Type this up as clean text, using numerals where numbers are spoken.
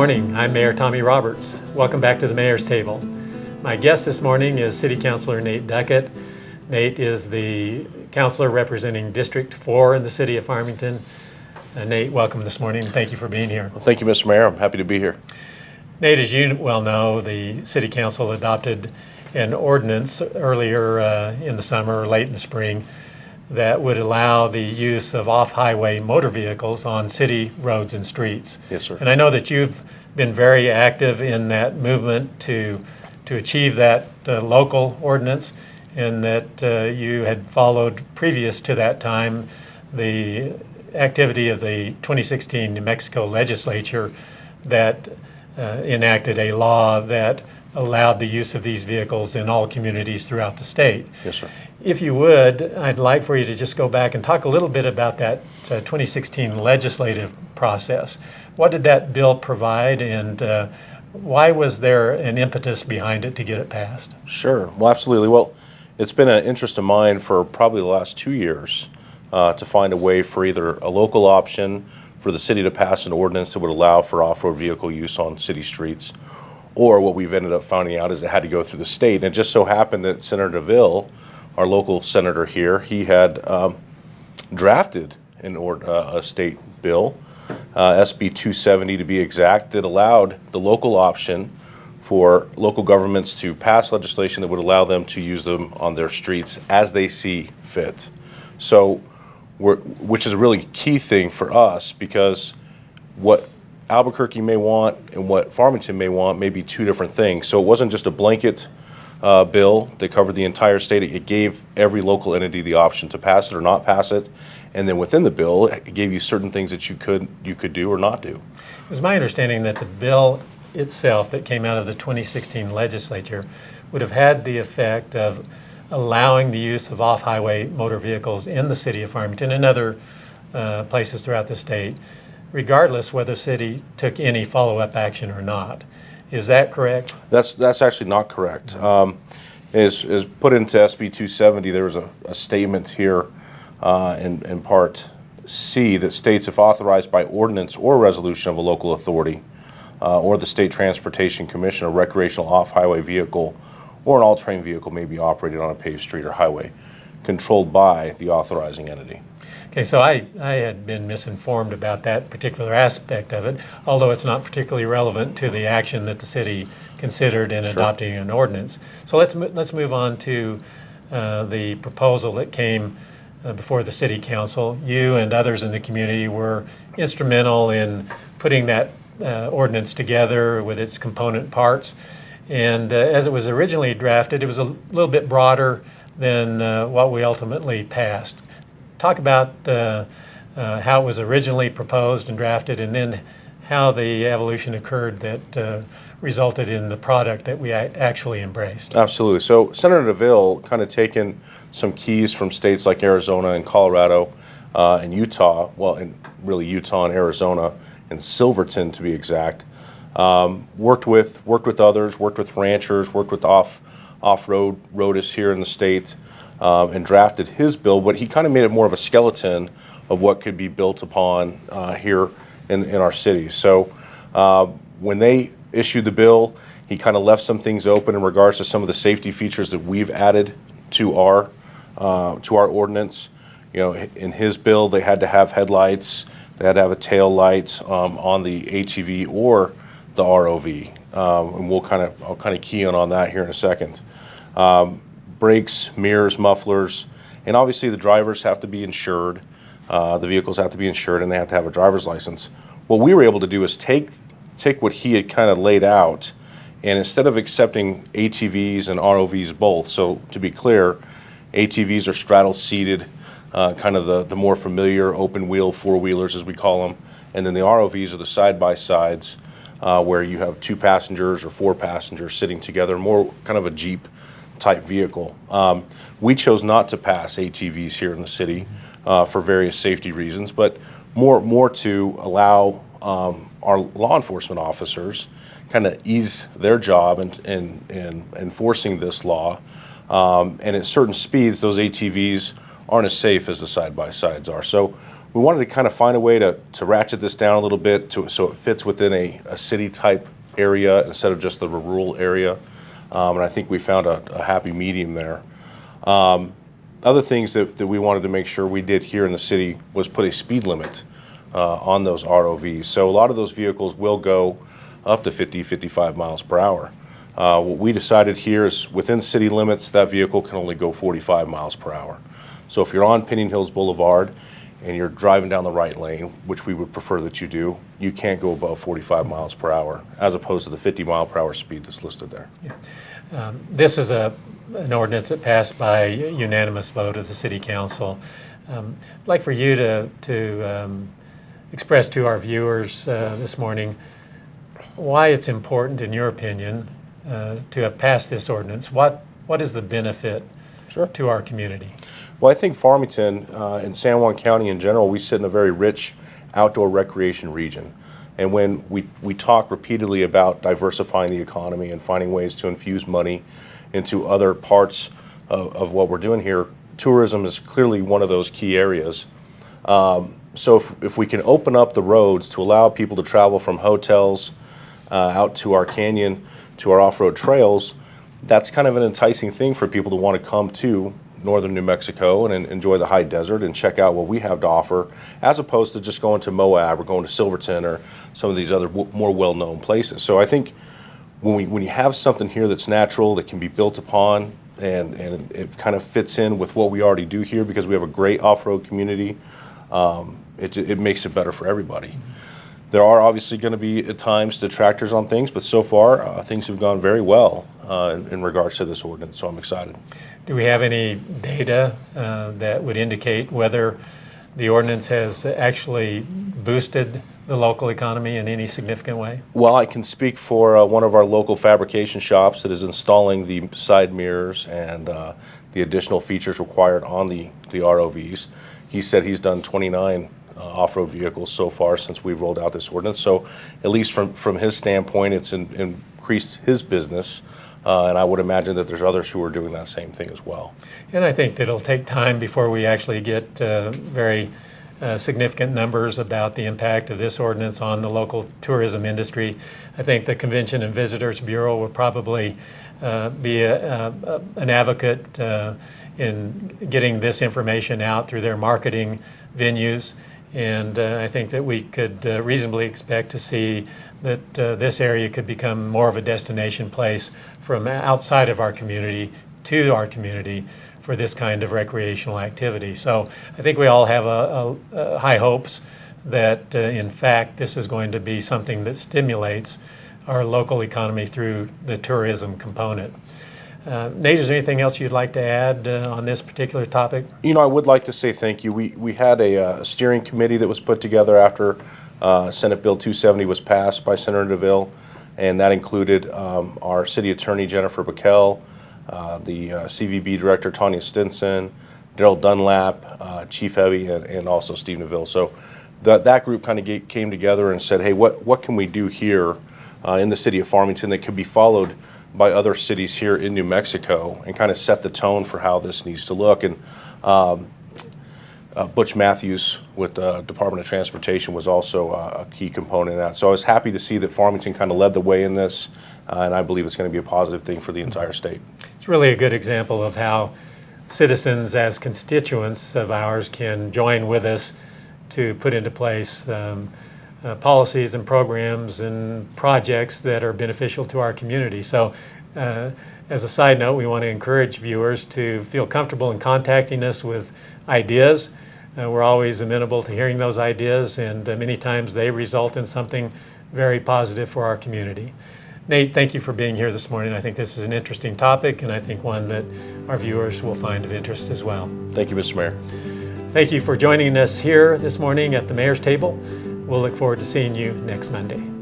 morning. I'm Mayor Tommy Roberts. Welcome back to the Mayor's Table. My guest this morning is City Councilor Nate Duckett. Nate is the councilor representing District 4 in the city of Farmington. Nate, welcome this morning. Thank you for being here. Well, thank you, Mr. Mayor. I'm happy to be here. Nate, as you well know, the City Council adopted an ordinance earlier in the summer or late in the spring that would allow the use of off-highway motor vehicles on city roads and streets. Yes, sir. And I know that you've been very active in that movement to achieve that local ordinance, and that you had followed previous to that time the activity of the 2016 New Mexico legislature that enacted a law that allowed the use of these vehicles in all communities throughout the state. Yes, sir. If you would, I'd like for you to just go back and talk a little bit about that 2016 legislative process. What did that bill provide, and why was there an impetus behind it to get it passed? Sure. Well, absolutely. Well, it's been an interest of mine for probably the last 2 years to find a way for either a local option for the city to pass an ordinance that would allow for off-road vehicle use on city streets, or what we've ended up finding out is it had to go through the state. And it just so happened that Senator DeVille, our local senator here, he had drafted a state bill, SB 270 to be exact, that allowed the local option for local governments to pass legislation that would allow them to use them on their streets as they see fit. So, which is a really key thing for us, because what Albuquerque may want and what Farmington may want may be two different things. So it wasn't just a blanket bill that covered the entire state. It gave every local entity the option to pass it or not pass it, and then within the bill, it gave you certain things that you could do or not do. It was my understanding that the bill itself that came out of the 2016 legislature would have had the effect of allowing the use of off-highway motor vehicles in the city of Farmington and other places throughout the state, regardless whether the city took any follow-up action or not. Is that correct? That's actually not correct. Is put into SB 270, there was a statement here in Part C that states, if authorized by ordinance or resolution of a local authority or the State Transportation Commission, a recreational off-highway vehicle or an all-terrain vehicle may be operated on a paved street or highway controlled by the authorizing entity. Okay, so I had been misinformed about that particular aspect of it, although it's not particularly relevant to the action that the city considered in adopting an ordinance. So let's move on to the proposal that came before the city council. You and others in the community were instrumental in putting that ordinance together with its component parts. And as it was originally drafted, it was a little bit broader than what we ultimately passed. Talk about how it was originally proposed and drafted, and then how the evolution occurred that resulted in the product that we actually embraced. Absolutely. So Senator DeVille kind of taken some keys from states like Arizona and Colorado and Utah, well, and really Utah and Arizona and Silverton to be exact. Worked with others, worked with ranchers, worked with off-road roadists here in the state, and drafted his bill, but he kind of made it more of a skeleton of what could be built upon here in our city. So when they issued the bill, he kind of left some things open in regards to some of the safety features that we've added to our ordinance. You know, in his bill, they had to have headlights, they had to have a tail light on the HEV or the ROV, and I'll kind of key in on that here in a second. Brakes, mirrors, mufflers, and obviously the drivers have to be insured. The vehicles have to be insured, and they have to have a driver's license. What we were able to do is take what he had kind of laid out, and instead of accepting ATVs and ROVs both, so to be clear, ATVs are straddle-seated, kind of the more familiar open-wheel four-wheelers as we call them, and then the ROVs are the side-by-sides where you have 2 passengers or 4 passengers sitting together, more kind of a Jeep type vehicle. We chose not to pass ATVs here in the city for various safety reasons, but more to allow our law enforcement officers kind of ease their job in enforcing this law. And at certain speeds, those ATVs aren't as safe as the side-by-sides are. So we wanted to kind of find a way to ratchet this down a little bit so it fits within a city type area instead of just the rural area. And I think we found a happy medium there. Other things that we wanted to make sure we did here in the city was put a speed limit on those ROVs. So a lot of those vehicles will go up to 50, 55 miles per hour. What we decided here is within city limits, that vehicle can only go 45 miles per hour. So if you're on Pinion Hills Boulevard and you're driving down the right lane, which we would prefer that you do, you can't go above 45 miles per hour as opposed to the 50 mile per hour speed that's listed there. Yeah. This is an ordinance that passed by unanimous vote of the City Council. I'd like for you to express to our viewers this morning why it's important, in your opinion, to have passed this ordinance. What is the benefit to our community? Well, I think Farmington and San Juan County in general, we sit in a very rich outdoor recreation region. And when we talk repeatedly about diversifying the economy and finding ways to infuse money into other parts of what we're doing here, tourism is clearly one of those key areas. So if we can open up the roads to allow people to travel from hotels out to our canyon, to our off-road trails, that's kind of an enticing thing for people to want to come to northern New Mexico and enjoy the high desert and check out what we have to offer, as opposed to just going to Moab or going to Silverton or some of these other more well-known places. So I think when you have something here that's natural, that can be built upon, and it kind of fits in with what we already do here because we have a great off-road community, it makes it better for everybody. There are obviously going to be at times detractors on things, but so far things have gone very well in regards to this ordinance, so I'm excited. Do we have any data that would indicate whether the ordinance has actually boosted the local economy in any significant way? Well, I can speak for one of our local fabrication shops that is installing the side mirrors and the additional features required on the ROVs. He said he's done 29 off-road vehicles so far since we've rolled out this ordinance. So at least from his standpoint, it's increased his business. And I would imagine that there's others who are doing that same thing as well. And I think that it'll take time before we actually get very significant numbers about the impact of this ordinance on the local tourism industry. I think the Convention and Visitors Bureau will probably be an advocate in getting this information out through their marketing venues. And I think that we could reasonably expect to see that this area could become more of a destination place from outside of our community to our community for this kind of recreational activity. So I think we all have high hopes that in fact this is going to be something that stimulates our local economy through the tourism component. Nate, is there anything else you'd like to add on this particular topic? You know, I would like to say thank you. We had a steering committee that was put together after Senate Bill 270 was passed by Senator DeVille, and that included our city attorney, Jennifer Backel, the CVB director, Tanya Stinson, Daryl Dunlap, Chief Heavy, and also Steve Neville. So that group kind of came together and said, hey, what can we do here in the city of Farmington that could be followed by other cities here in New Mexico, and kind of set the tone for how this needs to look. And Butch Matthews with the Department of Transportation was also a key component in that. So I was happy to see that Farmington kind of led the way in this, and I believe it's going to be a positive thing for the entire state. It's really a good example of how citizens as constituents of ours can join with us to put into place policies and programs and projects that are beneficial to our community. So as a side note, we want to encourage viewers to feel comfortable in contacting us with ideas. We're always amenable to hearing those ideas, and many times they result in something very positive for our community. Nate, thank you for being here this morning. I think this is an interesting topic, and I think one that our viewers will find of interest as well. Thank you, Mr. Mayor. Thank you for joining us here this morning at the Mayor's Table. We'll look forward to seeing you next Monday.